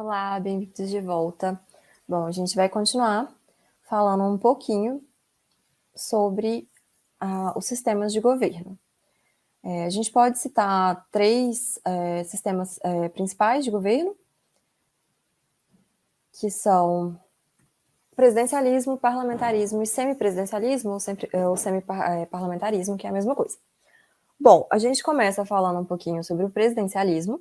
Olá, bem-vindos de volta. Bom, a gente vai continuar falando um pouquinho sobre os sistemas de governo. A gente pode citar três sistemas principais de governo, que são presidencialismo, parlamentarismo e semipresidencialismo, ou semi-parlamentarismo, que é a mesma coisa. Bom, a gente começa falando um pouquinho sobre o presidencialismo.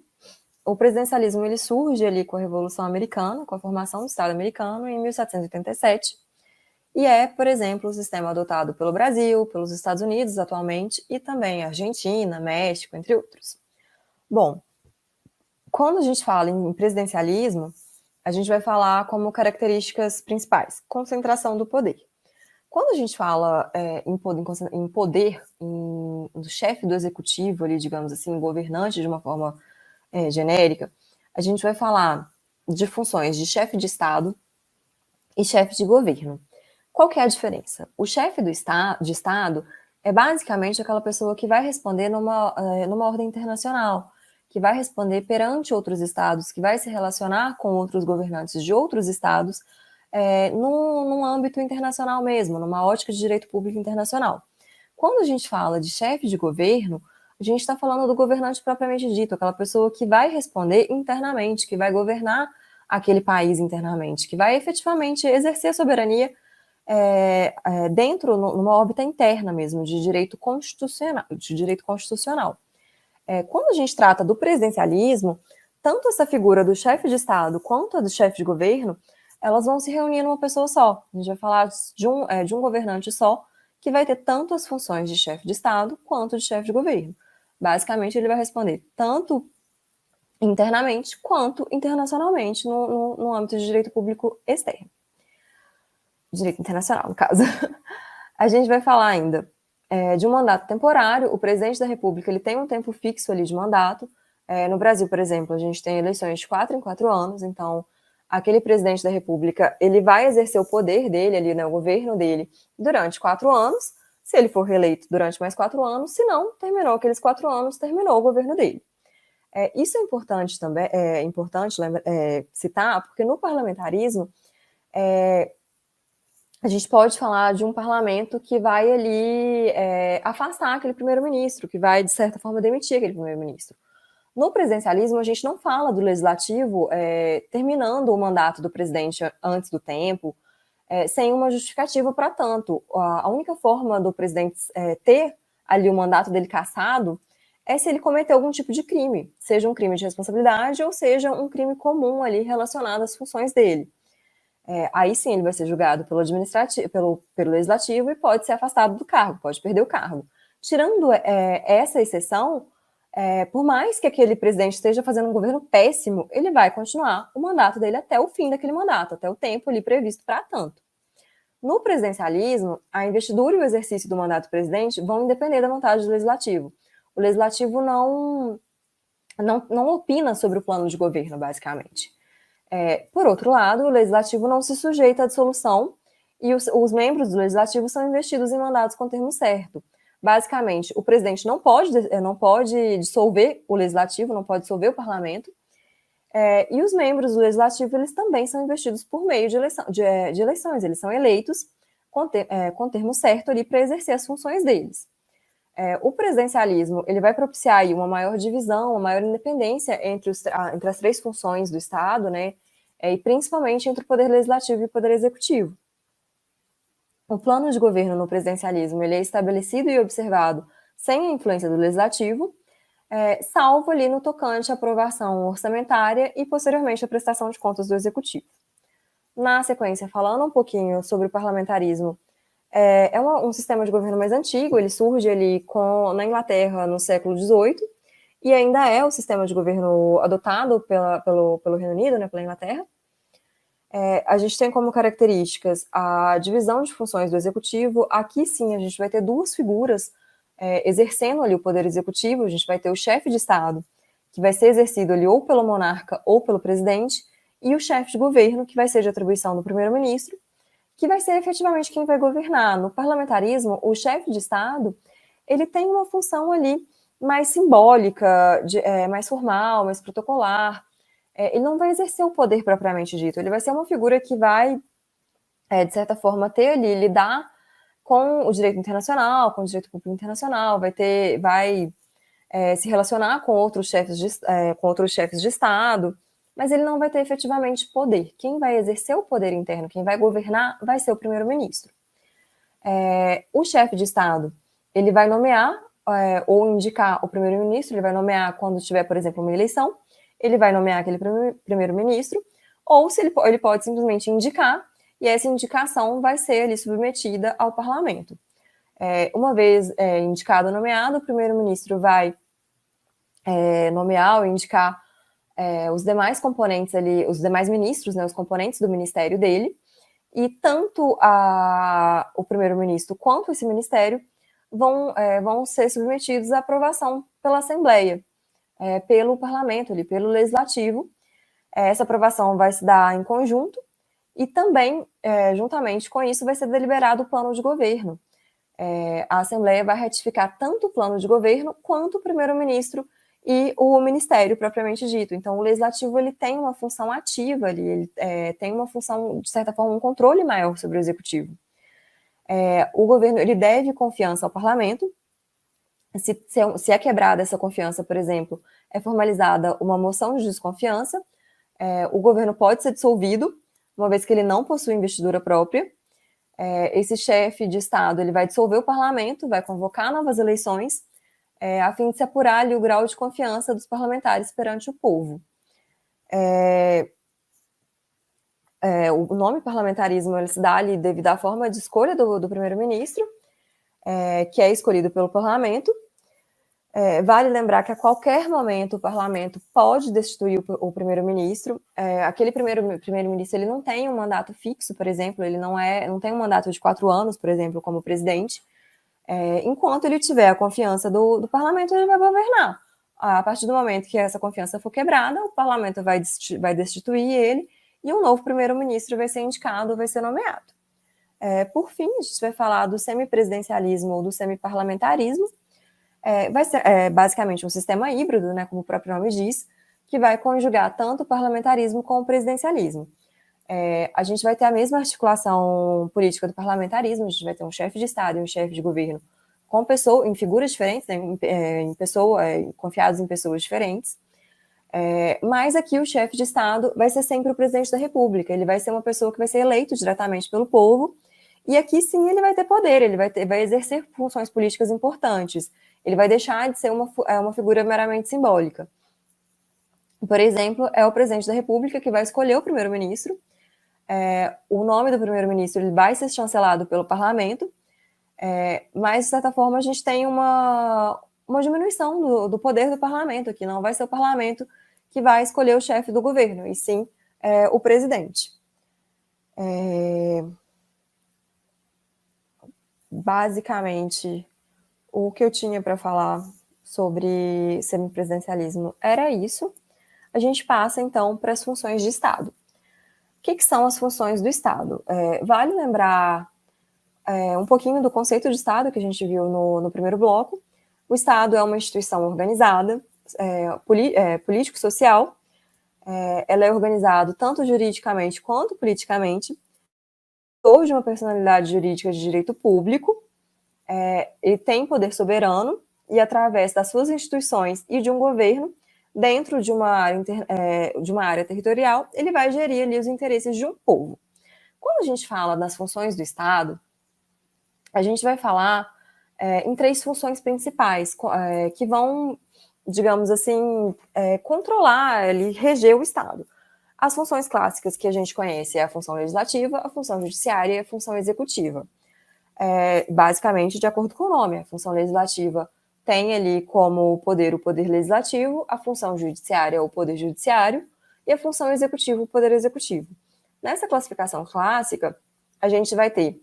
O presidencialismo ele surge ali com a Revolução Americana, com a formação do Estado americano em 1787, e é, por exemplo, o sistema adotado pelo Brasil, pelos Estados Unidos atualmente, e também Argentina, México, entre outros. Bom, quando a gente fala em presidencialismo, a gente vai falar como características principais: concentração do poder. Quando a gente fala em poder, do chefe do executivo, ali, digamos assim, governante de uma forma genérica, a gente vai falar de funções de chefe de Estado e chefe de governo. Qual que é a diferença? O chefe de Estado é basicamente aquela pessoa que vai responder numa ordem internacional, que vai responder perante outros estados, que vai se relacionar com outros governantes de outros estados, num âmbito internacional mesmo, numa ótica de direito público internacional. Quando a gente fala de chefe de governo, a gente está falando do governante propriamente dito, aquela pessoa que vai responder internamente, que vai governar aquele país internamente, que vai efetivamente exercer a soberania numa órbita interna mesmo, de direito constitucional. Quando a gente trata do presidencialismo, tanto essa figura do chefe de Estado quanto a do chefe de governo, elas vão se reunir numa pessoa só. A gente vai falar de um governante só, que vai ter tanto as funções de chefe de Estado quanto de chefe de governo. Basicamente, ele vai responder tanto internamente quanto internacionalmente no âmbito de direito público externo. Direito internacional, no caso. A gente vai falar ainda de um mandato temporário. O presidente da República ele tem um tempo fixo ali de mandato. No Brasil, por exemplo, a gente tem eleições de 4 em 4 anos, então aquele presidente da República ele vai exercer o poder dele ali, né, o governo dele, durante 4 anos. Se ele for reeleito durante mais 4 anos, se não, terminou aqueles 4 anos, terminou o governo dele. Isso é importante também, citar, porque no parlamentarismo a gente pode falar de um parlamento que vai ali afastar aquele primeiro-ministro, que vai, de certa forma, demitir aquele primeiro-ministro. No presidencialismo, a gente não fala do legislativo terminando o mandato do presidente antes do tempo, sem uma justificativa para tanto. A única forma do presidente ter ali o mandato dele cassado é se ele cometeu algum tipo de crime, seja um crime de responsabilidade ou seja um crime comum ali relacionado às funções dele. Aí sim ele vai ser julgado pelo legislativo e pode ser afastado do cargo, pode perder o cargo. Tirando essa exceção, por mais que aquele presidente esteja fazendo um governo péssimo, ele vai continuar o mandato dele até o fim daquele mandato, até o tempo ali previsto para tanto. No presidencialismo, a investidura e o exercício do mandato do presidente vão depender da vontade do legislativo. O legislativo não opina sobre o plano de governo, basicamente. Por outro lado, o legislativo não se sujeita à dissolução e os membros do legislativo são investidos em mandatos com termo certo. Basicamente, o presidente não pode dissolver o legislativo, não pode dissolver o parlamento, e os membros do legislativo eles também são investidos por meio de eleições, eles são eleitos com termo certo ali para exercer as funções deles. O presidencialismo ele vai propiciar aí uma maior divisão, uma maior independência entre as três funções do Estado, né, e principalmente entre o poder legislativo e o poder executivo. O plano de governo no presidencialismo ele é estabelecido e observado sem a influência do legislativo, salvo ali no tocante à aprovação orçamentária e posteriormente a prestação de contas do executivo. Na sequência, falando um pouquinho sobre o parlamentarismo, um sistema de governo mais antigo, ele surge ali na Inglaterra no século XVIII, e ainda é o sistema de governo adotado pelo Reino Unido, né, pela Inglaterra. A gente tem como características a divisão de funções do executivo. Aqui sim a gente vai ter duas figuras exercendo ali o poder executivo. A gente vai ter o chefe de Estado, que vai ser exercido ali ou pelo monarca ou pelo presidente, e o chefe de governo, que vai ser de atribuição do primeiro-ministro, que vai ser efetivamente quem vai governar. No parlamentarismo, o chefe de Estado ele tem uma função ali mais simbólica, mais formal, mais protocolar. ele não vai exercer o poder propriamente dito, ele vai ser uma figura que vai, de certa forma, ter ali, lidar com o direito internacional, com o direito público internacional, vai se relacionar com outros chefes de Estado, mas ele não vai ter efetivamente poder. Quem vai exercer o poder interno, quem vai governar, vai ser o primeiro-ministro. O chefe de Estado, ele vai nomear ou indicar o primeiro-ministro, ele vai nomear quando tiver, por exemplo, uma eleição, ele vai nomear aquele primeiro-ministro, ou se ele pode simplesmente indicar, e essa indicação vai ser ali submetida ao parlamento. Uma vez indicado ou nomeado, o primeiro-ministro vai nomear ou indicar os demais componentes ali, os demais ministros, né, os componentes do ministério dele, e tanto o primeiro-ministro quanto esse ministério vão ser submetidos à aprovação pela Assembleia, pelo parlamento, ali, pelo legislativo. Essa aprovação vai se dar em conjunto e também, juntamente com isso, vai ser deliberado o plano de governo. A Assembleia vai ratificar tanto o plano de governo quanto o primeiro-ministro e o ministério propriamente dito. Então, o legislativo ele tem uma função ativa ali, ele tem uma função, de certa forma, um controle maior sobre o executivo. O governo ele deve confiança ao parlamento. Se é quebrada essa confiança, por exemplo, é formalizada uma moção de desconfiança, o governo pode ser dissolvido, uma vez que ele não possui investidura própria. Esse chefe de Estado ele vai dissolver o parlamento, vai convocar novas eleições, a fim de se apurar ali o grau de confiança dos parlamentares perante o povo. O nome parlamentarismo ele se dá ali devido à forma de escolha do primeiro-ministro, que é escolhido pelo parlamento. Vale lembrar que a qualquer momento o parlamento pode destituir o primeiro-ministro. Aquele primeiro-ministro ele não tem um mandato fixo, por exemplo, ele não tem um mandato de 4 anos, por exemplo, como presidente. Enquanto ele tiver a confiança do parlamento, ele vai governar. A partir do momento que essa confiança for quebrada, o parlamento vai destituir ele e um novo primeiro-ministro vai ser indicado, vai ser nomeado. Por fim, a gente vai falar do semipresidencialismo ou do semiparlamentarismo. Vai ser basicamente um sistema híbrido, né, como o próprio nome diz, que vai conjugar tanto o parlamentarismo como o presidencialismo. A gente vai ter a mesma articulação política do parlamentarismo, a gente vai ter um chefe de Estado e um chefe de governo em figuras diferentes, né, confiados em pessoas diferentes. Mas aqui o chefe de Estado vai ser sempre o presidente da República, ele vai ser uma pessoa que vai ser eleito diretamente pelo povo, e aqui sim ele vai ter poder, ele vai exercer funções políticas importantes, ele vai deixar de ser uma figura meramente simbólica. Por exemplo, é o presidente da República que vai escolher o primeiro-ministro, o nome do primeiro-ministro ele vai ser chancelado pelo parlamento, mas, de certa forma, a gente tem uma diminuição do poder do parlamento, que não vai ser o parlamento que vai escolher o chefe do governo, e sim o presidente. Basicamente, o que eu tinha para falar sobre semipresidencialismo era isso. A gente passa, então, para as funções de Estado. O que são as funções do Estado? Vale lembrar um pouquinho do conceito de Estado que a gente viu no primeiro bloco. O Estado é uma instituição organizada, político-social, ela é organizada tanto juridicamente quanto politicamente, ou de uma personalidade jurídica de direito público, ele tem poder soberano e, através das suas instituições e de um governo, dentro de uma área territorial, ele vai gerir ali os interesses de um povo. Quando a gente fala das funções do Estado, a gente vai falar em 3 funções principais, que vão, digamos assim, controlar, ali, reger o Estado. As funções clássicas que a gente conhece é a função legislativa, a função judiciária e a função executiva. Basicamente, de acordo com o nome, a função legislativa tem ali como poder o poder legislativo, a função judiciária o poder judiciário e a função executiva o poder executivo. Nessa classificação clássica, a gente vai ter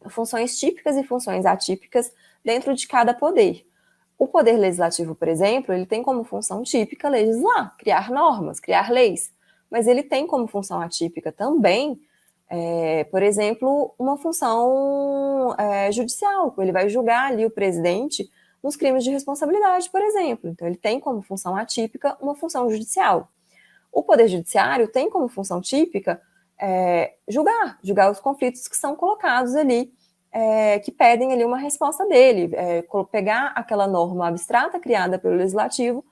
funções típicas e funções atípicas dentro de cada poder. O poder legislativo, por exemplo, ele tem como função típica legislar, criar normas, criar leis, mas ele tem como função atípica também, por exemplo, uma função judicial, ele vai julgar ali o presidente nos crimes de responsabilidade, por exemplo. Então, ele tem como função atípica uma função judicial. O Poder Judiciário tem como função típica julgar os conflitos que são colocados ali, que pedem ali uma resposta dele, pegar aquela norma abstrata criada pelo Legislativo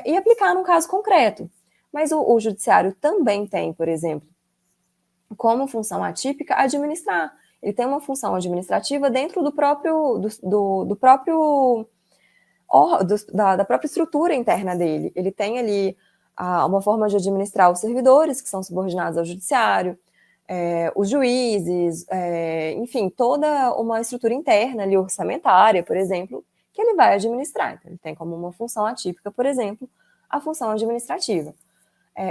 e aplicar num caso concreto. Mas o Judiciário também tem, por exemplo, como função atípica, administrar. Ele tem uma função administrativa dentro da própria estrutura interna dele. Ele tem ali uma forma de administrar os servidores que são subordinados ao judiciário, os juízes, enfim, toda uma estrutura interna ali, orçamentária, por exemplo, que ele vai administrar. Então, ele tem como uma função atípica, por exemplo, a função administrativa.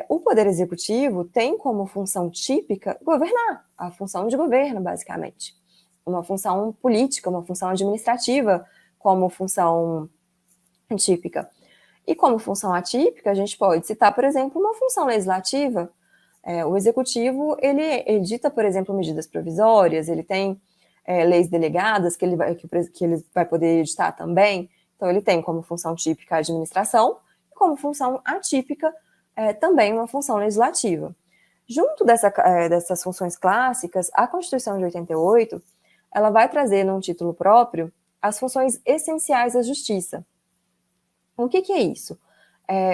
O Poder Executivo tem como função típica governar, a função de governo, basicamente. Uma função política, uma função administrativa como função típica. E como função atípica, a gente pode citar, por exemplo, uma função legislativa. O Executivo, ele edita, por exemplo, medidas provisórias, ele tem leis delegadas que ele vai poder editar também. Então, ele tem como função típica a administração, e como função atípica também uma função legislativa. Junto dessas funções clássicas, a Constituição de 88, ela vai trazer num título próprio as funções essenciais da justiça. O que é isso?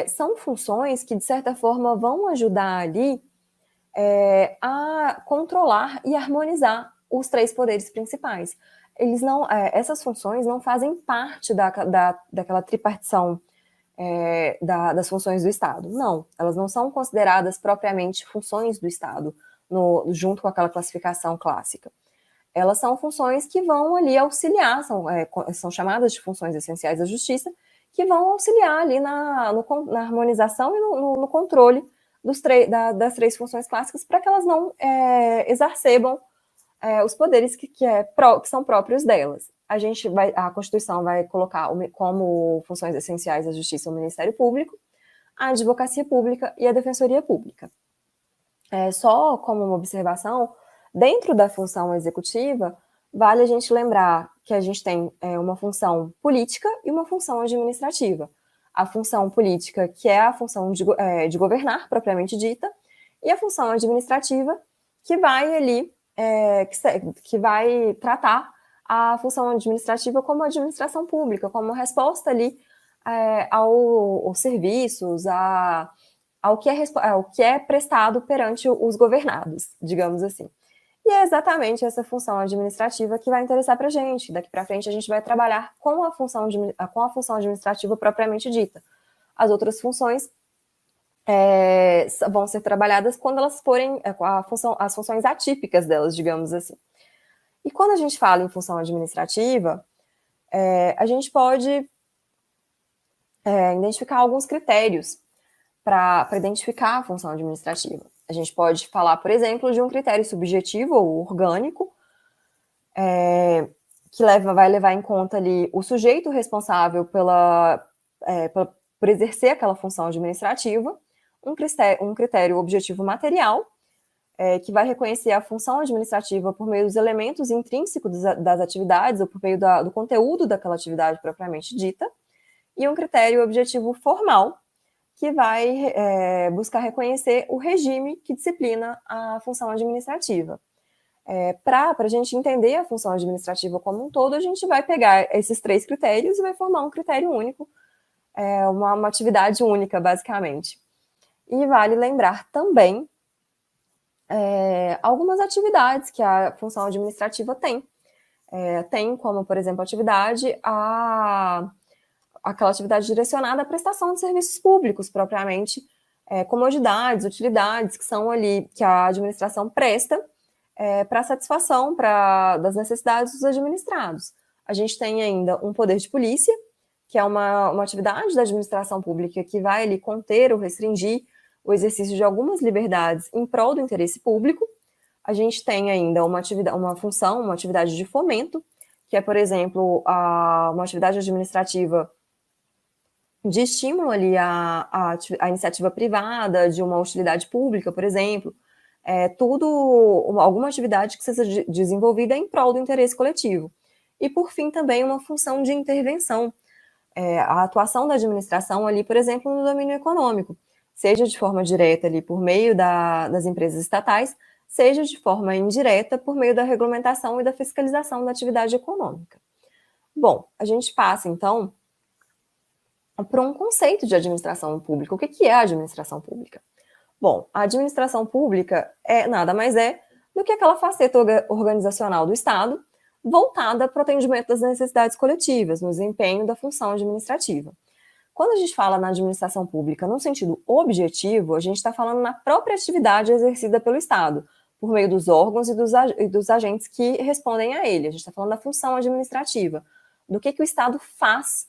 São funções que, de certa forma, vão ajudar ali a controlar e harmonizar os três poderes principais. Essas funções não fazem parte daquela tripartição das funções do Estado. Não, elas não são consideradas propriamente funções do Estado, junto com aquela classificação clássica. Elas são funções que vão ali auxiliar, são chamadas de funções essenciais da justiça, que vão auxiliar ali na harmonização e no controle das três funções clássicas, para que elas não exacerbam os poderes que são próprios delas. A Constituição vai colocar como funções essenciais da Justiça o Ministério Público, a Advocacia Pública e a Defensoria Pública. Só como uma observação, dentro da função executiva, vale a gente lembrar que a gente tem uma função política e uma função administrativa. A função política, que é a função de governar, propriamente dita, e a função administrativa, que vai ali, que vai tratar a função administrativa como administração pública, como resposta ali aos serviços, ao que é prestado perante os governados, digamos assim. E é exatamente essa função administrativa que vai interessar para a gente. Daqui para frente a gente vai trabalhar com a função administrativa propriamente dita. As outras funções vão ser trabalhadas quando elas forem as funções atípicas delas, digamos assim. E quando a gente fala em função administrativa, a gente pode identificar alguns critérios para identificar a função administrativa. A gente pode falar, por exemplo, de um critério subjetivo ou orgânico, que vai levar em conta ali o sujeito responsável por exercer aquela função administrativa, um critério objetivo material, que vai reconhecer a função administrativa por meio dos elementos intrínsecos das atividades ou por meio do conteúdo daquela atividade propriamente dita, e um critério objetivo formal, que vai buscar reconhecer o regime que disciplina a função administrativa. Para a gente entender a função administrativa como um todo, a gente vai pegar esses três critérios e vai formar um critério único, uma atividade única, basicamente. E vale lembrar também algumas atividades que a função administrativa tem. Tem como, por exemplo, atividade aquela atividade direcionada à prestação de serviços públicos, propriamente, comodidades, utilidades, que são ali, que a administração presta para satisfação das necessidades dos administrados. A gente tem ainda um poder de polícia, que é uma atividade da administração pública que vai ali conter ou restringir o exercício de algumas liberdades em prol do interesse público. A gente tem ainda uma atividade de fomento, que é, por exemplo, uma atividade administrativa de estímulo ali à iniciativa privada, de uma utilidade pública, por exemplo, alguma atividade que seja desenvolvida em prol do interesse coletivo. E, por fim, também uma função de intervenção, a atuação da administração ali, por exemplo, no domínio econômico, seja de forma direta ali por meio das empresas estatais, seja de forma indireta por meio da regulamentação e da fiscalização da atividade econômica. Bom, a gente passa, então, para um conceito de administração pública. O que é a administração pública? Bom, a administração pública nada mais do que aquela faceta organizacional do Estado voltada para o atendimento das necessidades coletivas, no desempenho da função administrativa. Quando a gente fala na administração pública no sentido objetivo, a gente está falando na própria atividade exercida pelo Estado, por meio dos órgãos e dos agentes que respondem a ele. A gente está falando da função administrativa, do que o Estado faz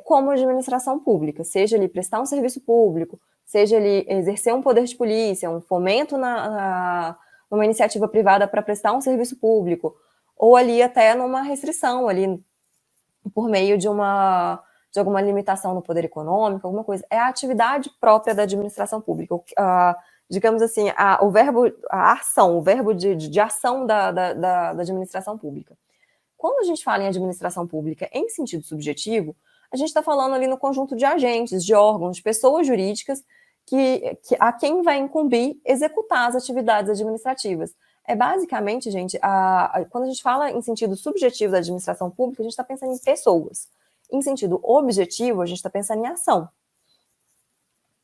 como administração pública, seja ele prestar um serviço público, seja ele exercer um poder de polícia, um fomento numa iniciativa privada para prestar um serviço público, ou ali até numa restrição, ali por meio de alguma limitação no poder econômico, alguma coisa. É a atividade própria da administração pública. Digamos assim, a ação, o verbo de ação da administração pública. Quando a gente fala em administração pública em sentido subjetivo, a gente está falando ali no conjunto de agentes, de órgãos, de pessoas jurídicas a quem vai incumbir executar as atividades administrativas. Basicamente, gente, quando a gente fala em sentido subjetivo da administração pública, a gente está pensando em pessoas. Em sentido objetivo, a gente está pensando em ação.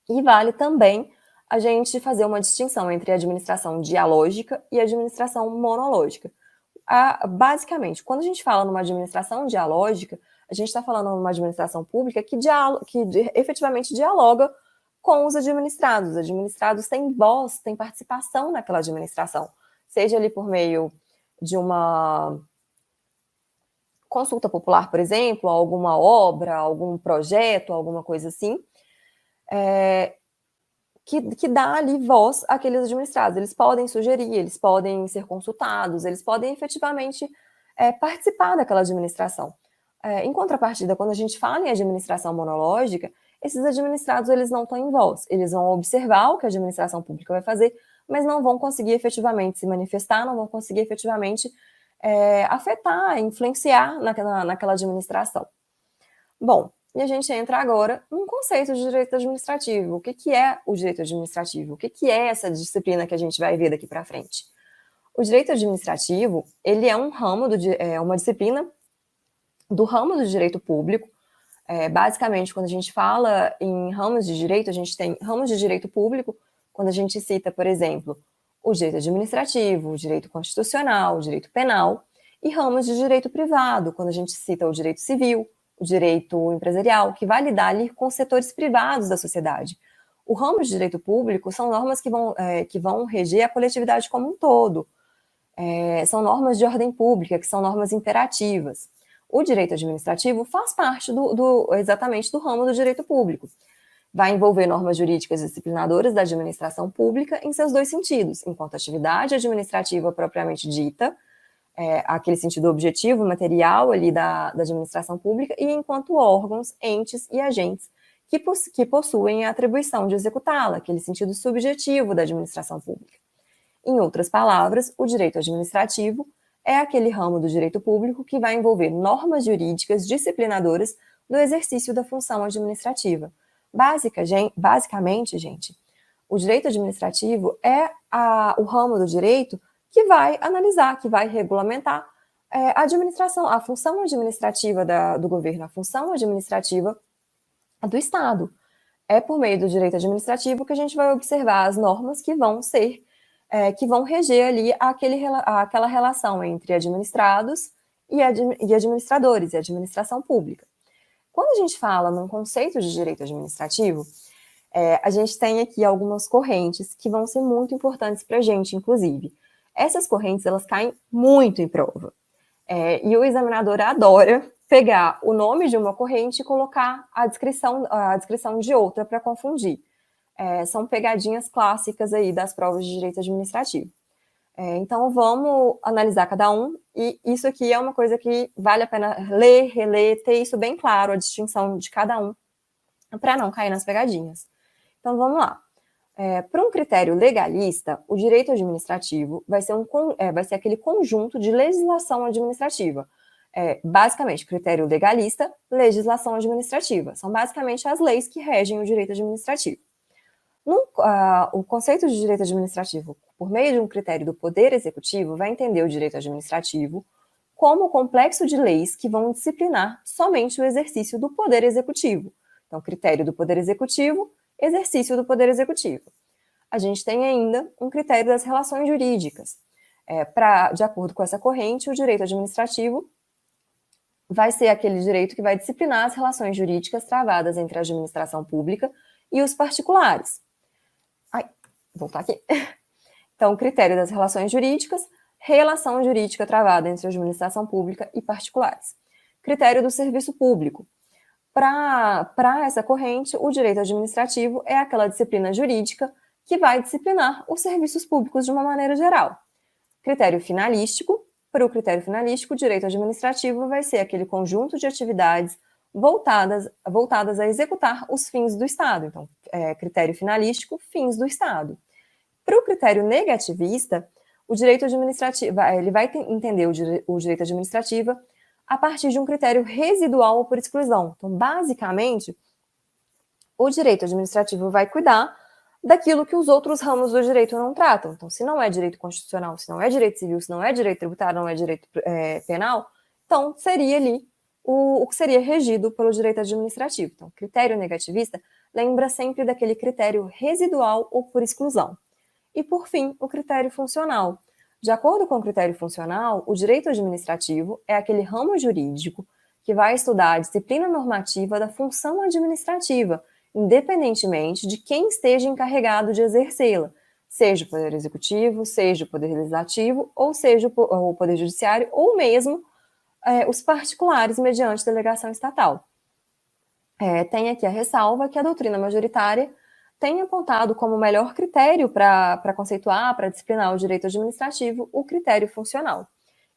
E vale também a gente fazer uma distinção entre a administração dialógica e a administração monológica. Basicamente, quando a gente fala numa administração dialógica, a gente está falando numa administração pública que efetivamente dialoga com os administrados. Os administrados têm voz, têm participação naquela administração, seja ali por meio de uma consulta popular, por exemplo, alguma obra, algum projeto, alguma coisa assim, que dá ali voz àqueles administrados. Eles podem sugerir, eles podem ser consultados, eles podem efetivamente participar daquela administração. Em contrapartida, quando a gente fala em administração monológica, esses administrados eles não têm voz, eles vão observar o que a administração pública vai fazer, mas não vão conseguir efetivamente se manifestar, não vão conseguir efetivamente afetar, influenciar naquela administração. Bom, e a gente entra agora num conceito de direito administrativo. O que é o direito administrativo? O que é essa disciplina que a gente vai ver daqui para frente? O direito administrativo, ele é uma disciplina do ramo do direito público. Basicamente, quando a gente fala em ramos de direito, a gente tem ramos de direito público, quando a gente cita, por exemplo, o direito administrativo, o direito constitucional, o direito penal, e ramos de direito privado, quando a gente cita o direito civil, o direito empresarial, que vai lidar ali com setores privados da sociedade. O ramo de direito público são normas que vão reger a coletividade como um todo. São normas de ordem pública, que são normas imperativas. O direito administrativo faz parte exatamente do ramo do direito público. Vai envolver normas jurídicas disciplinadoras da administração pública em seus dois sentidos, enquanto atividade administrativa propriamente dita, aquele sentido objetivo, material ali da administração pública, e enquanto órgãos, entes e agentes que possuem a atribuição de executá-la, aquele sentido subjetivo da administração pública. Em outras palavras, o direito administrativo é aquele ramo do direito público que vai envolver normas jurídicas disciplinadoras do exercício da função administrativa. Basicamente, gente, o direito administrativo é o ramo do direito que vai analisar, que vai regulamentar a administração, a função administrativa do governo, a função administrativa do Estado. É por meio do direito administrativo que a gente vai observar as normas que vão reger ali aquela relação entre administrados e administradores, e administração pública. Quando a gente fala num conceito de direito administrativo, a gente tem aqui algumas correntes que vão ser muito importantes para a gente, inclusive. Essas correntes, elas caem muito em prova. E o examinador adora pegar o nome de uma corrente e colocar a descrição de outra para confundir. São pegadinhas clássicas aí das provas de direito administrativo. Então, vamos analisar cada um, e isso aqui é uma coisa que vale a pena ler, reler, ter isso bem claro, a distinção de cada um, para não cair nas pegadinhas. Então, vamos lá. Para um critério legalista, o direito administrativo vai ser aquele conjunto de legislação administrativa. Basicamente, critério legalista, legislação administrativa. São basicamente as leis que regem o direito administrativo. O conceito de direito administrativo, por meio de um critério do Poder Executivo, vai entender o direito administrativo como o complexo de leis que vão disciplinar somente o exercício do Poder Executivo. Então, critério do Poder Executivo, exercício do Poder Executivo. A gente tem ainda um critério das relações jurídicas. De acordo com essa corrente, o direito administrativo vai ser aquele direito que vai disciplinar as relações jurídicas travadas entre a administração pública e os particulares. Voltar aqui. Então, critério das relações jurídicas, relação jurídica travada entre a administração pública e particulares. Critério do serviço público. Para essa corrente, o direito administrativo é aquela disciplina jurídica que vai disciplinar os serviços públicos de uma maneira geral. Critério finalístico. Para o critério finalístico, o direito administrativo vai ser aquele conjunto de atividades voltadas a executar os fins do Estado. Então, critério finalístico, fins do Estado. Para o critério negativista, o direito administrativo, ele vai entender o direito administrativo a partir de um critério residual ou por exclusão. Então, basicamente, o direito administrativo vai cuidar daquilo que os outros ramos do direito não tratam. Então, se não é direito constitucional, se não é direito civil, se não é direito tributário, não é direito penal, então seria ali o que seria regido pelo direito administrativo. Então, critério negativista lembra sempre daquele critério residual ou por exclusão. E, por fim, o critério funcional. De acordo com o critério funcional, o direito administrativo é aquele ramo jurídico que vai estudar a disciplina normativa da função administrativa, independentemente de quem esteja encarregado de exercê-la, seja o Poder Executivo, seja o Poder Legislativo, ou seja o Poder Judiciário, ou mesmo os particulares mediante delegação estatal. Tem aqui a ressalva que a doutrina majoritária tem apontado como melhor critério para conceituar, para disciplinar o direito administrativo, o critério funcional.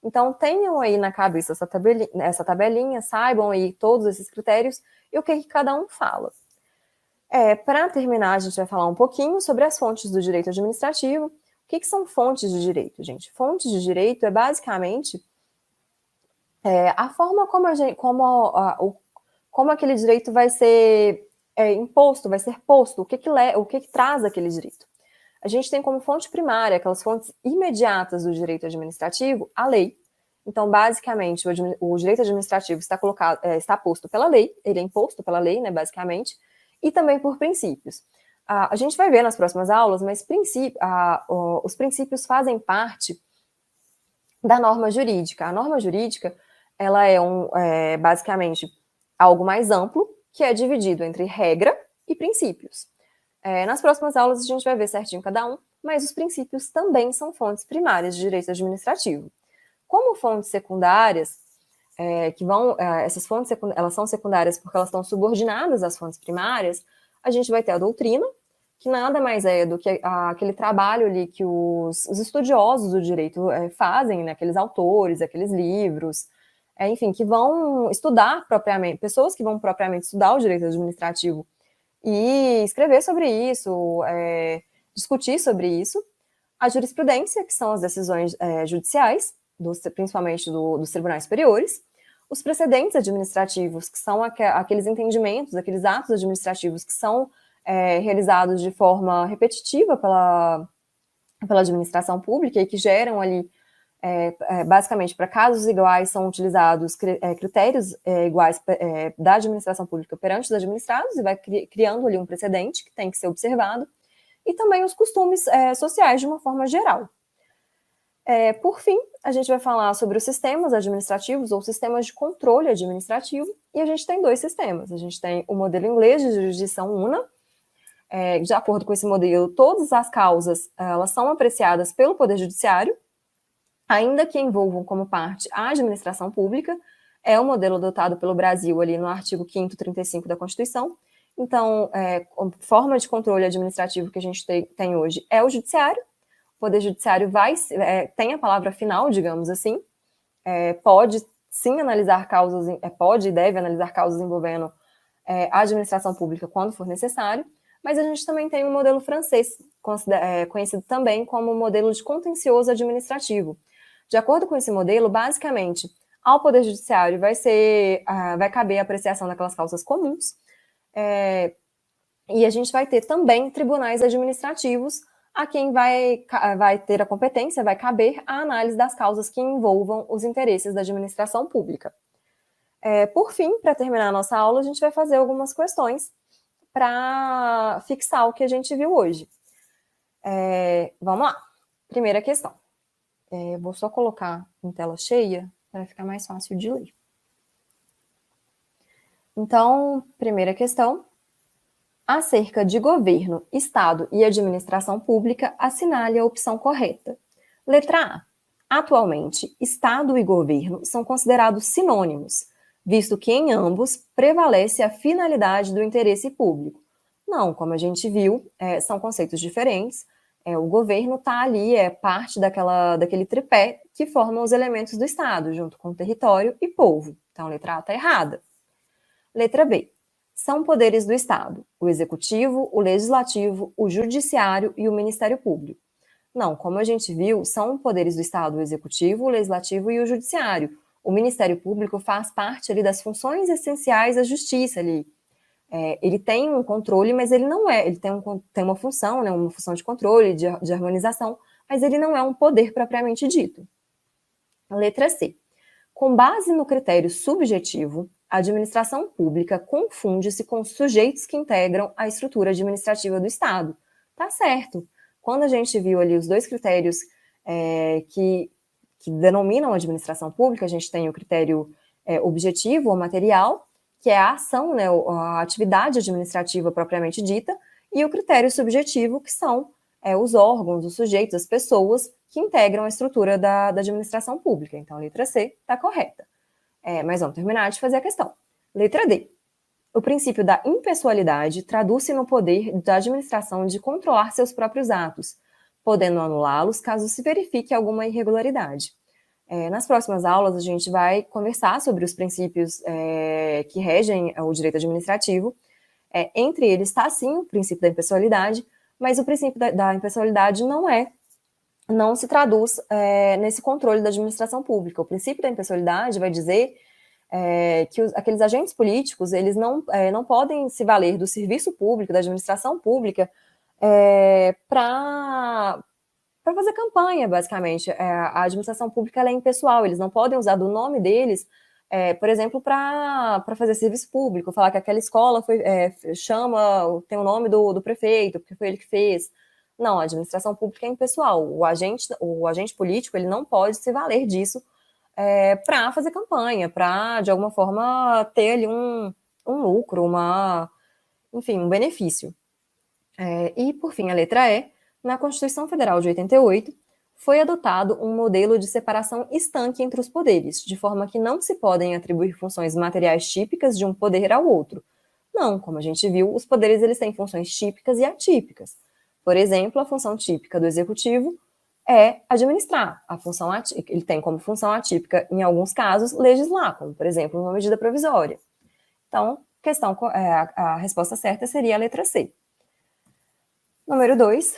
Então, tenham aí na cabeça essa tabelinha, saibam aí todos esses critérios e o que cada um fala. Para terminar, a gente vai falar um pouquinho sobre as fontes do direito administrativo. O que são fontes de direito, gente? Fontes de direito é basicamente a forma como aquele direito vai ser imposto, vai ser posto, o que traz aquele direito. A gente tem como fonte primária, aquelas fontes imediatas do direito administrativo, a lei. Então, basicamente, o direito administrativo está posto pela lei, ele é imposto pela lei, né, basicamente, e também por princípios. A gente vai ver nas próximas aulas, mas os princípios fazem parte da norma jurídica. A norma jurídica, ela é basicamente algo mais amplo, que é dividido entre regra e princípios. Nas próximas aulas a gente vai ver certinho cada um, mas os princípios também são fontes primárias de direito administrativo. Como fontes secundárias, essas fontes elas são secundárias porque elas estão subordinadas às fontes primárias, a gente vai ter a doutrina, que nada mais é do que aquele trabalho ali que os estudiosos do direito fazem, né, aqueles autores, aqueles livros, enfim, que vão estudar propriamente, pessoas que vão propriamente estudar o direito administrativo e escrever sobre isso, discutir sobre isso. A jurisprudência, que são as decisões judiciais, principalmente dos tribunais superiores. Os precedentes administrativos, que são aqueles entendimentos, aqueles atos administrativos que são realizados de forma repetitiva pela administração pública e que geram ali, basicamente, para casos iguais, são utilizados critérios iguais da administração pública perante os administrados e vai criando ali um precedente que tem que ser observado, e também os costumes sociais de uma forma geral. Por fim, a gente vai falar sobre os sistemas administrativos ou sistemas de controle administrativo, e a gente tem dois sistemas. A gente tem o modelo inglês de jurisdição una. De acordo com esse modelo, todas as causas elas são apreciadas pelo Poder Judiciário, ainda que envolvam como parte a administração pública. É o modelo adotado pelo Brasil ali no artigo 5º, 35 da Constituição. Então, a forma de controle administrativo que a gente tem hoje é o Judiciário. O Poder Judiciário tem a palavra final, digamos assim, pode sim analisar causas, pode e deve analisar causas envolvendo a administração pública quando for necessário, mas a gente também tem um modelo francês, conhecido também como modelo de contencioso administrativo. De acordo com esse modelo, basicamente, ao Poder Judiciário vai caber a apreciação daquelas causas comuns, E a gente vai ter também tribunais administrativos a quem vai ter a competência, vai caber a análise das causas que envolvam os interesses da administração pública. Por fim, para terminar a nossa aula, a gente vai fazer algumas questões para fixar o que a gente viu hoje. Vamos lá. Primeira questão. Vou só colocar em tela cheia para ficar mais fácil de ler. Então, primeira questão. Acerca de governo, Estado e administração pública, assinale a opção correta. Letra A. Atualmente, Estado e governo são considerados sinônimos, visto que em ambos prevalece a finalidade do interesse público. Não, como a gente viu, são conceitos diferentes. O governo está ali, é parte daquele tripé que forma os elementos do Estado, junto com território e povo. Então, letra A está errada. Letra B. São poderes do Estado, o Executivo, o Legislativo, o Judiciário e o Ministério Público. Não, como a gente viu, são poderes do Estado, o Executivo, o Legislativo e o Judiciário. O Ministério Público faz parte ali das funções essenciais da Justiça ali. Ele tem um controle, mas ele não é, ele tem uma função, né, uma função de controle, de harmonização, mas ele não é um poder propriamente dito. Letra C. Com base no critério subjetivo, a administração pública confunde-se com os sujeitos que integram a estrutura administrativa do Estado. Tá certo. Quando a gente viu ali os dois critérios que denominam a administração pública, a gente tem o critério objetivo ou material, que é a ação, né, a atividade administrativa propriamente dita, e o critério subjetivo, que são os órgãos, os sujeitos, as pessoas que integram a estrutura da administração pública. Então, a letra C está correta. Mas vamos terminar de fazer a questão. Letra D. O princípio da impessoalidade traduz-se no poder da administração de controlar seus próprios atos, podendo anulá-los caso se verifique alguma irregularidade. Nas próximas aulas, a gente vai conversar sobre os princípios que regem o direito administrativo. Entre eles está, sim, o princípio da impessoalidade, mas o princípio da impessoalidade não se traduz nesse controle da administração pública. O princípio da impessoalidade vai dizer que aqueles agentes políticos, eles não podem se valer do serviço público, da administração pública, para fazer campanha, basicamente. A administração pública ela é impessoal, eles não podem usar do nome deles, por exemplo, para fazer serviço público, falar que aquela escola tem o nome do prefeito, porque foi ele que fez. Não, a administração pública é impessoal. O agente político ele não pode se valer disso para fazer campanha, para, de alguma forma, ter ali um lucro, enfim, um benefício. E, por fim, a letra E. Na Constituição Federal de 88, foi adotado um modelo de separação estanque entre os poderes, de forma que não se podem atribuir funções materiais típicas de um poder ao outro. Não, como a gente viu, os poderes eles têm funções típicas e atípicas. Por exemplo, a função típica do Executivo é administrar. Ele tem como função atípica, em alguns casos, legislar, como, por exemplo, uma medida provisória. Então, a resposta certa seria a letra C. Número 2,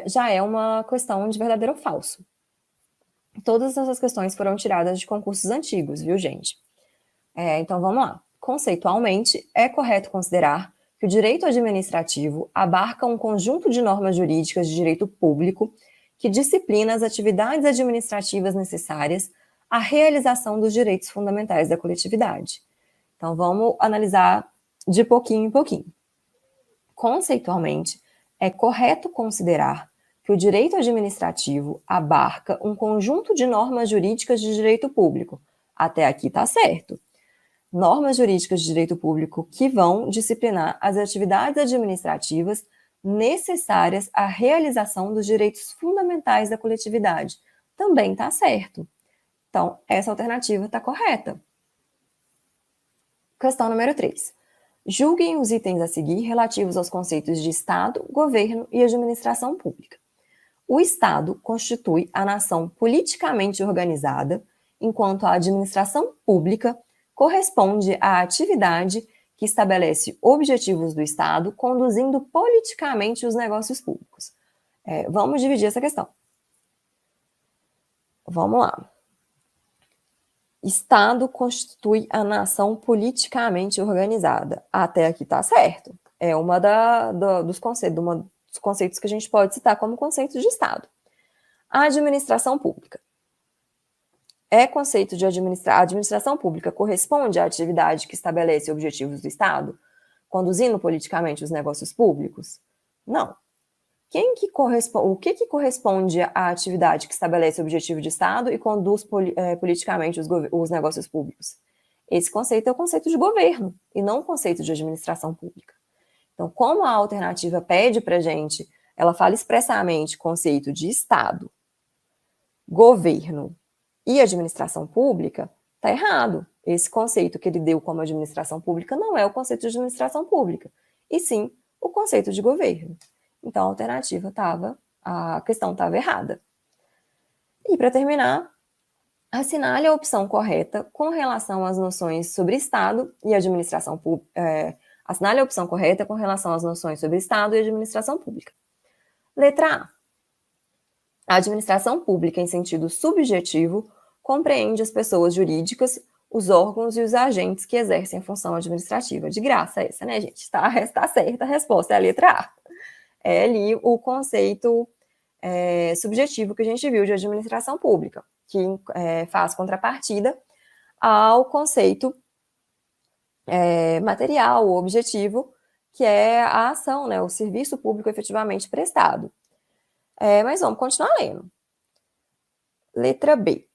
já é uma questão de verdadeiro ou falso. Todas essas questões foram tiradas de concursos antigos, viu, gente? Então, vamos lá. Conceitualmente, é correto considerar que o direito administrativo abarca um conjunto de normas jurídicas de direito público que disciplina as atividades administrativas necessárias à realização dos direitos fundamentais da coletividade. Então, vamos analisar de pouquinho em pouquinho. Conceitualmente, é correto considerar que o direito administrativo abarca um conjunto de normas jurídicas de direito público. Até aqui está certo. Normas jurídicas de direito público que vão disciplinar as atividades administrativas necessárias à realização dos direitos fundamentais da coletividade. Também está certo. Então, essa alternativa está correta. Questão número 3. Julguem os itens a seguir relativos aos conceitos de Estado, governo e administração pública. O Estado constitui a nação politicamente organizada, enquanto a administração pública corresponde à atividade que estabelece objetivos do Estado, conduzindo politicamente os negócios públicos. Vamos dividir essa questão. Vamos lá. Estado constitui a nação politicamente organizada. Até aqui tá certo. É dos conceitos que a gente pode citar como conceito de Estado. A administração pública. Conceito de a administração pública corresponde à atividade que estabelece objetivos do Estado, conduzindo politicamente os negócios públicos? Não. O que corresponde à atividade que estabelece o objetivo de Estado e conduz politicamente os negócios públicos? Esse conceito é o conceito de governo e não o conceito de administração pública. Então, como a alternativa pede para a gente, ela fala expressamente conceito de Estado, governo e administração pública, está errado. Esse conceito que ele deu como administração pública não é o conceito de administração pública, e sim o conceito de governo. Então, a alternativa a questão estava errada. E, para terminar, assinale a opção correta com relação às noções sobre Estado e administração pública. Assinale a opção correta com relação às noções sobre Estado e administração pública. Letra A. A administração pública, em sentido subjetivo, compreende as pessoas jurídicas, os órgãos e os agentes que exercem a função administrativa. De graça essa, né, gente? Está certa, a resposta é a letra A. É ali o conceito subjetivo que a gente viu de administração pública, que faz contrapartida ao conceito material, o objetivo, que é a ação, né, o serviço público efetivamente prestado. Mas vamos continuar lendo. Letra B.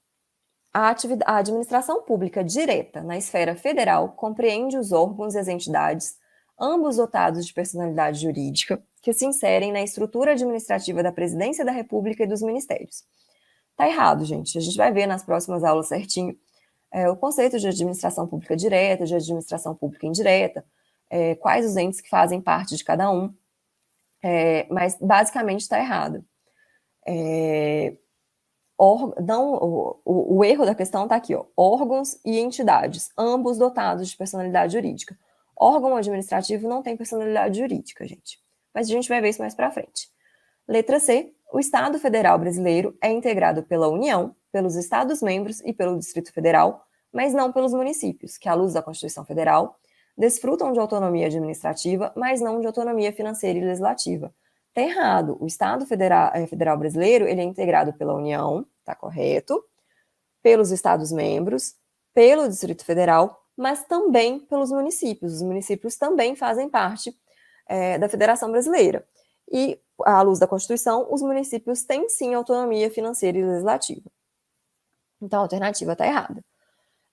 A administração pública direta na esfera federal compreende os órgãos e as entidades, ambos dotados de personalidade jurídica, que se inserem na estrutura administrativa da Presidência da República e dos ministérios. Tá errado, gente. A gente vai ver nas próximas aulas certinho o conceito de administração pública direta, de administração pública indireta, quais os entes que fazem parte de cada um, mas basicamente está errado. O erro da questão está aqui, ó, órgãos e entidades, ambos dotados de personalidade jurídica. Órgão administrativo não tem personalidade jurídica, gente. Mas a gente vai ver isso mais para frente. Letra C. O Estado Federal Brasileiro é integrado pela União, pelos Estados-membros e pelo Distrito Federal, mas não pelos municípios, que, à luz da Constituição Federal, desfrutam de autonomia administrativa, mas não de autonomia financeira e legislativa. Está errado. O Estado Federal Brasileiro ele é integrado pela União, está correto, pelos Estados-membros, pelo Distrito Federal, mas também pelos municípios. Os municípios também fazem parte da Federação Brasileira. E, à luz da Constituição, os municípios têm sim autonomia financeira e legislativa. Então, a alternativa está errada.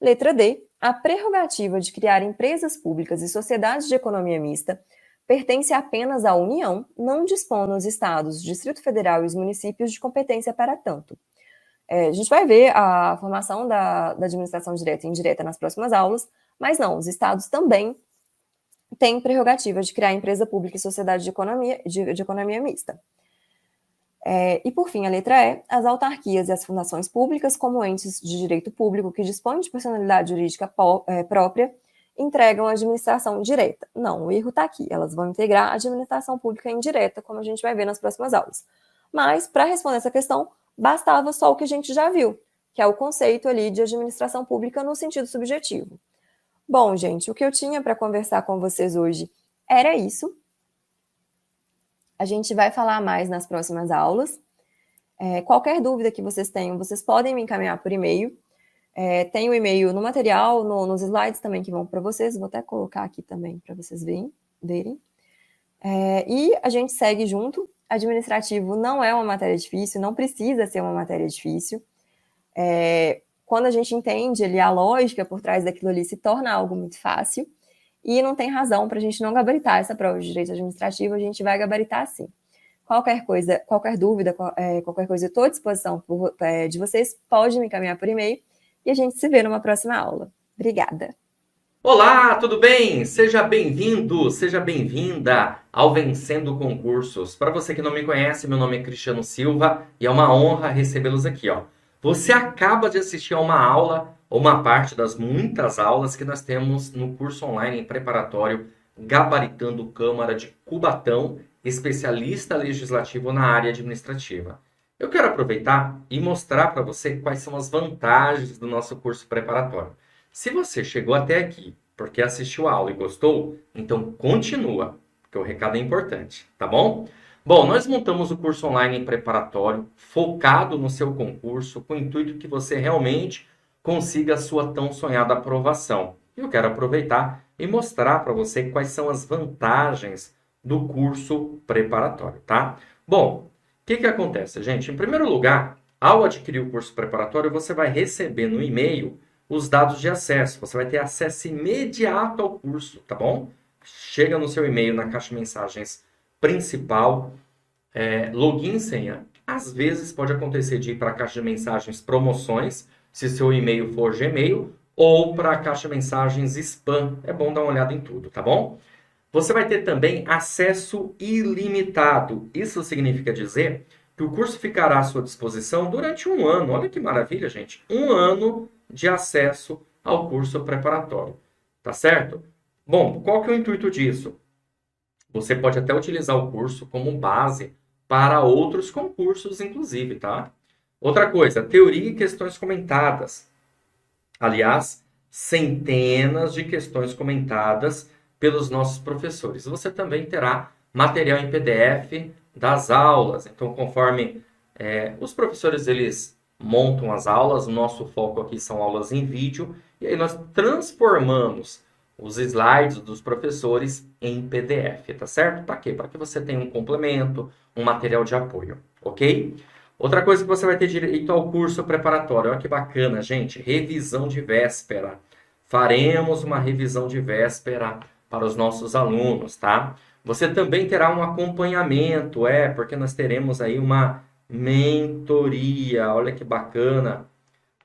Letra D. A prerrogativa de criar empresas públicas e sociedades de economia mista pertence apenas à União, não dispondo os estados, o Distrito Federal e os municípios de competência para tanto. A gente vai ver a formação da administração direta e indireta nas próximas aulas, mas não, os estados também têm prerrogativa de criar empresa pública e sociedade de economia mista. E, por fim, a letra E, as autarquias e as fundações públicas, como entes de direito público que dispõem de personalidade jurídica própria, entregam a administração direta. Não, o erro está aqui. Elas vão integrar a administração pública indireta, como a gente vai ver nas próximas aulas. Mas, para responder essa questão, bastava só o que a gente já viu, que é o conceito ali de administração pública no sentido subjetivo. Bom, gente, o que eu tinha para conversar com vocês hoje era isso. A gente vai falar mais nas próximas aulas. Qualquer dúvida que vocês tenham, vocês podem me encaminhar por e-mail. Tem o e-mail no material, nos slides também que vão para vocês. Vou até colocar aqui também para vocês verem. E a gente segue junto. Administrativo não é uma matéria difícil, não precisa ser uma matéria difícil. Quando a gente entende ali a lógica por trás daquilo ali, se torna algo muito fácil. E não tem razão para a gente não gabaritar essa prova de direito administrativo, a gente vai gabaritar sim. Qualquer coisa, qualquer dúvida, qualquer coisa, eu estou à disposição de vocês, pode me encaminhar por e-mail e a gente se vê numa próxima aula. Obrigada. Olá, tudo bem? Seja bem-vindo, seja bem-vinda ao Vencendo Concursos. Para você que não me conhece, meu nome é Cristiano Silva e é uma honra recebê-los aqui, ó. Você acaba de assistir a uma aula, ou uma parte das muitas aulas que nós temos no curso online preparatório Gabaritando Câmara de Cubatão, especialista legislativo na área administrativa. Eu quero aproveitar e mostrar para você quais são as vantagens do nosso curso preparatório. Se você chegou até aqui porque assistiu a aula e gostou, então continua, porque o recado é importante, tá bom? Bom, nós montamos o curso online preparatório, focado no seu concurso, com o intuito que você realmente consiga a sua tão sonhada aprovação. E eu quero aproveitar e mostrar para você quais são as vantagens do curso preparatório, tá? Bom, o que acontece, gente? Em primeiro lugar, ao adquirir o curso preparatório, você vai receber no e-mail os dados de acesso. Você vai ter acesso imediato ao curso, tá bom? Chega no seu e-mail, na caixa de mensagens principal, login e senha. Às vezes pode acontecer de ir para a caixa de mensagens promoções, se seu e-mail for Gmail, ou para a caixa de mensagens spam. É bom dar uma olhada em tudo, tá bom? Você vai ter também acesso ilimitado. Isso significa dizer que o curso ficará à sua disposição durante um ano. Olha que maravilha, gente. Um ano de acesso ao curso preparatório. Tá certo? Bom, qual que é o intuito disso? Você pode até utilizar o curso como base para outros concursos, inclusive, tá? Outra coisa, teoria e questões comentadas. Aliás, centenas de questões comentadas pelos nossos professores. Você também terá material em PDF das aulas. Então, conforme os professores eles montam as aulas, o nosso foco aqui são aulas em vídeo, e aí nós transformamos os slides dos professores em PDF, tá certo? Para quê? Para que você tenha um complemento, um material de apoio, ok? Outra coisa que você vai ter direito ao curso preparatório. Olha que bacana, gente. Revisão de véspera. Faremos uma revisão de véspera para os nossos alunos, tá? Você também terá um acompanhamento, porque nós teremos aí uma mentoria. Olha que bacana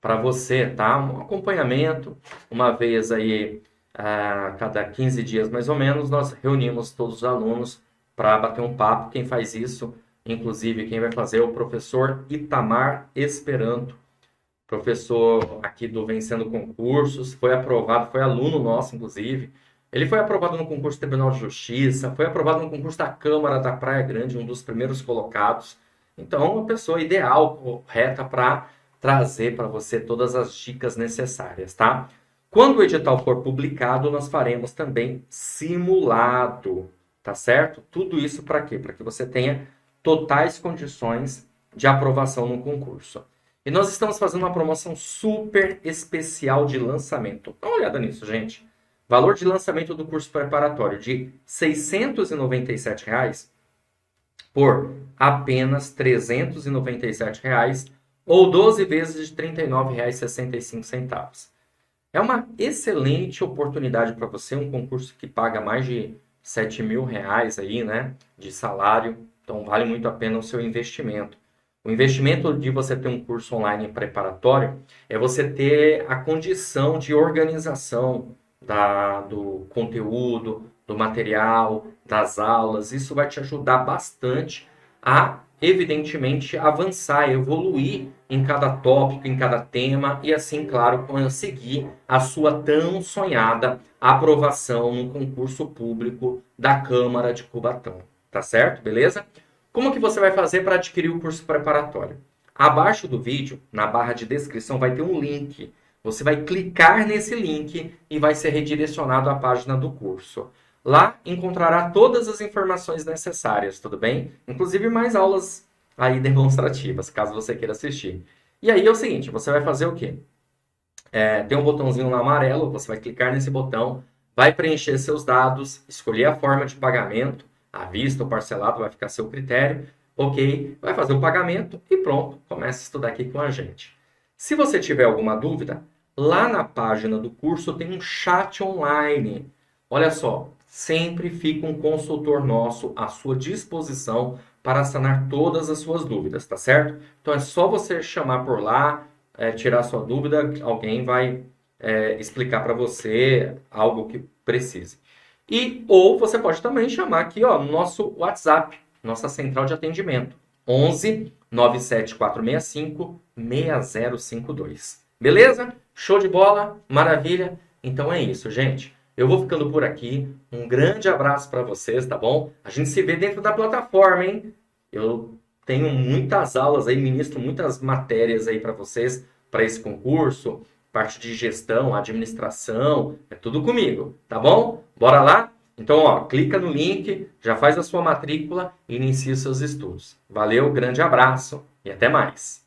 para você, tá? Um acompanhamento, uma vez aí a cada 15 dias mais ou menos, nós reunimos todos os alunos para bater um papo. Quem faz isso, inclusive, quem vai fazer é o professor Itamar Esperanto, professor aqui do Vencendo Concursos, foi aprovado, foi aluno nosso, inclusive. Ele foi aprovado no concurso do Tribunal de Justiça, foi aprovado no concurso da Câmara da Praia Grande, um dos primeiros colocados. Então, uma pessoa ideal, correta, para trazer para você todas as dicas necessárias, tá? Quando o edital for publicado, nós faremos também simulado, tá certo? Tudo isso para quê? Para que você tenha totais condições de aprovação no concurso. E nós estamos fazendo uma promoção super especial de lançamento. Dá uma olhada nisso, gente. Valor de lançamento do curso preparatório de R$ 697 por apenas R$ 397 ou 12 vezes de R$ 39,65. É uma excelente oportunidade para você, um concurso que paga mais de R$ 7.000 aí, né, de salário. Então, vale muito a pena o seu investimento. O investimento de você ter um curso online preparatório é você ter a condição de organização do conteúdo, do material, das aulas. Isso vai te ajudar bastante a, evidentemente, avançar, evoluir em cada tópico, em cada tema e assim, claro, conseguir a sua tão sonhada aprovação no concurso público da Câmara de Cubatão. Tá certo? Beleza? Como que você vai fazer para adquirir o curso preparatório? Abaixo do vídeo, na barra de descrição, vai ter um link. Você vai clicar nesse link e vai ser redirecionado à página do curso. Lá encontrará todas as informações necessárias, tudo bem? Inclusive mais aulas aí demonstrativas, caso você queira assistir. E aí é o seguinte, você vai fazer o quê? Tem um botãozinho lá amarelo, você vai clicar nesse botão, vai preencher seus dados, escolher a forma de pagamento, à vista ou parcelado, vai ficar a seu critério, ok? Vai fazer o pagamento e pronto, começa a estudar aqui com a gente. Se você tiver alguma dúvida, lá na página do curso tem um chat online. Olha só, sempre fica um consultor nosso à sua disposição para sanar todas as suas dúvidas, tá certo? Então é só você chamar por lá, tirar sua dúvida, alguém vai explicar para você algo que precise. Ou você pode também chamar aqui no nosso WhatsApp, nossa central de atendimento, 11 97465 6052. Beleza? Show de bola? Maravilha? Então é isso, gente. Eu vou ficando por aqui. Um grande abraço para vocês, tá bom? A gente se vê dentro da plataforma, hein? Eu tenho muitas aulas aí, ministro muitas matérias aí para vocês, para esse concurso, parte de gestão, administração, é tudo comigo, tá bom? Bora lá? Então, ó, clica no link, já faz a sua matrícula e inicia os seus estudos. Valeu, grande abraço e até mais.